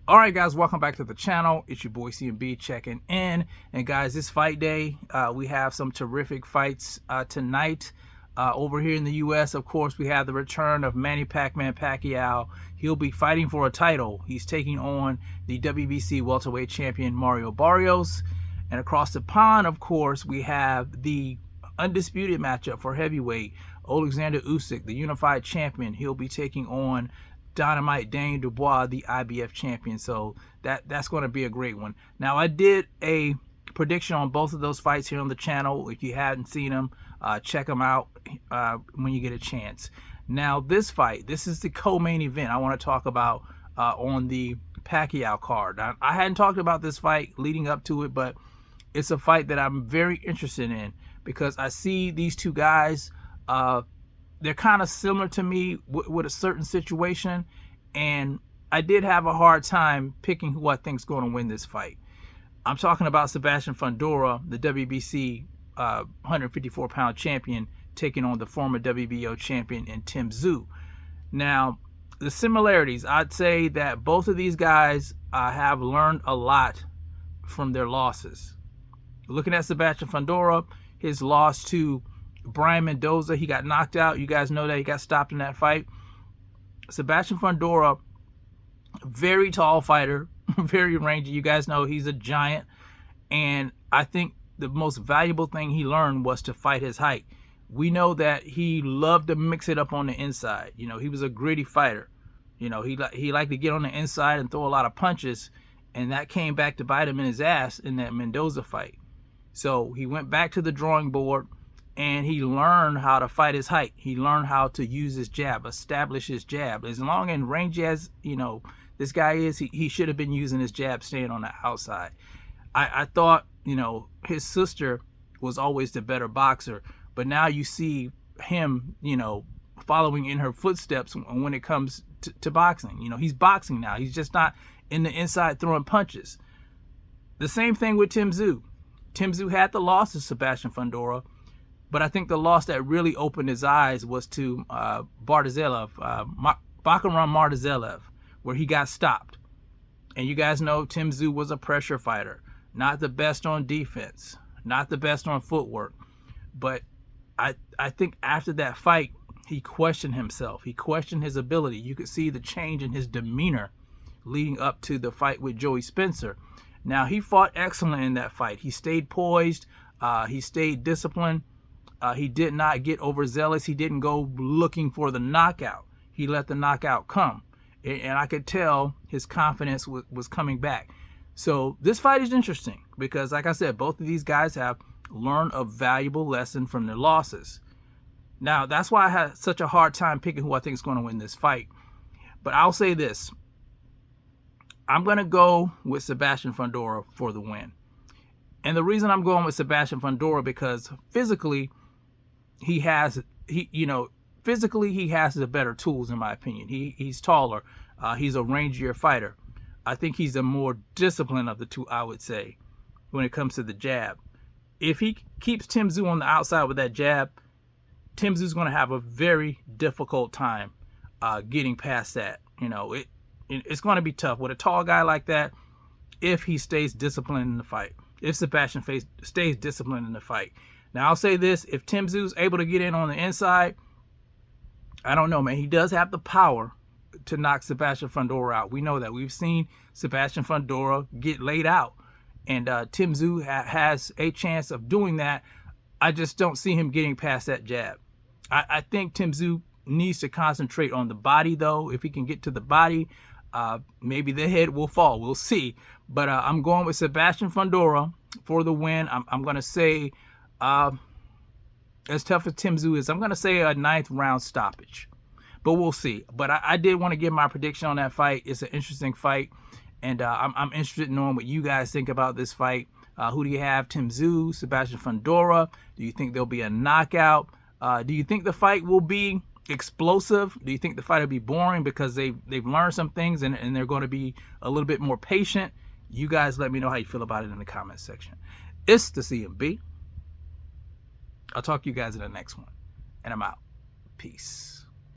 All right, guys, welcome back to the channel. It's your boy CMB checking in. And guys, this fight day, we have some terrific fights tonight. Over here in the U.S., of course, we have the return of Manny Pac-Man Pacquiao. He'll be fighting for a title. He's taking on the WBC welterweight champion Mario Barrios. And across the pond, of course, we have the undisputed matchup for heavyweight. Alexander Usyk, the unified champion, he'll be taking on Dynamite Dane Dubois, the IBF champion. So that's going to be a great one. Now, I did a prediction on both of those fights here on the channel. If you hadn't seen them, check them out when you get a chance. Now, this fight, this is the co-main event I want to talk about on the Pacquiao card. Now, I hadn't talked about this fight leading up to it, but it's a fight that I'm very interested in because I see these two guys, they're kind of similar to me with a certain situation, and I did have a hard time picking who I think is going to win this fight. I'm talking about Sebastian Fundora, the WBC 154-pound champion, taking on the former WBO champion in Tszyu. Now, the similarities, I'd say that both of these guys have learned a lot from their losses. Looking at Sebastian Fundora, his loss to Brian Mendoza, he got knocked out. You guys know that he got stopped in that fight. Sebastian Fundora, very tall fighter, very rangy. You guys know he's a giant. And I think the most valuable thing he learned was to fight his height. We know that he loved to mix it up on the inside. You know, he was a gritty fighter. You know, he liked to get on the inside and throw a lot of punches. And that came back to bite him in his ass in that Mendoza fight. So he went back to the drawing board and he learned how to fight his height. He learned how to use his jab, establish his jab. As long and rangy as, you know, this guy is, he should have been using his jab staying on the outside. I thought, you know, his sister was always the better boxer, but now you see him, you know, following in her footsteps when it comes to boxing. You know, he's boxing now. He's just not in the inside throwing punches. The same thing with Tszyu. Tszyu had the loss to Sebastian Fundora, but I think the loss that really opened his eyes was to Bakaram Mardazelev, where he got stopped. And you guys know Tszyu was a pressure fighter, not the best on defense, not the best on footwork. But I think after that fight, he questioned himself. He questioned his ability. You could see the change in his demeanor leading up to the fight with Joey Spencer. Now, he fought excellent in that fight. He stayed poised. He stayed disciplined. He did not get overzealous. He didn't go looking for the knockout. He let the knockout come. And I could tell his confidence was coming back. So this fight is interesting because, like I said, both of these guys have learned a valuable lesson from their losses. Now, that's why I had such a hard time picking who I think is going to win this fight. But I'll say this. I'm going to go with Sebastian Fundora for the win. And the reason I'm going with Sebastian Fundora because physically he has the better tools, in my opinion. He's taller. He's a rangier fighter. I think he's the more disciplined of the two, I would say, when it comes to the jab. If he keeps Tszyu on the outside with that jab, Tszyu's going to have a very difficult time getting past that. You know, it's going to be tough with a tall guy like that if he stays disciplined in the fight. If Sebastian stays disciplined in the fight. Now, I'll say this. If Tszyu's able to get in on the inside, I don't know, man. He does have the power to knock Sebastian Fundora out. We know that. We've seen Sebastian Fundora get laid out. And Tszyu has a chance of doing that. I just don't see him getting past that jab. I think Tszyu needs to concentrate on the body, though. If he can get to the body, maybe the head will fall. We'll see. But I'm going with Sebastian Fundora for the win. I'm going to say, as tough as Tszyu is, I'm going to say a 9th round stoppage. But we'll see. But I did want to give my prediction on that fight. It's an interesting fight. And I'm interested in knowing what you guys think about this fight. Who do you have? Tszyu, Sebastian Fundora? Do you think there'll be a knockout? Do you think the fight will be explosive? Do you think the fight will be boring because they've learned some things and they're going to be a little bit more patient? You guys let me know how you feel about it in the comment section. It's the CMB. I'll talk to you guys in the next one. And I'm out. Peace.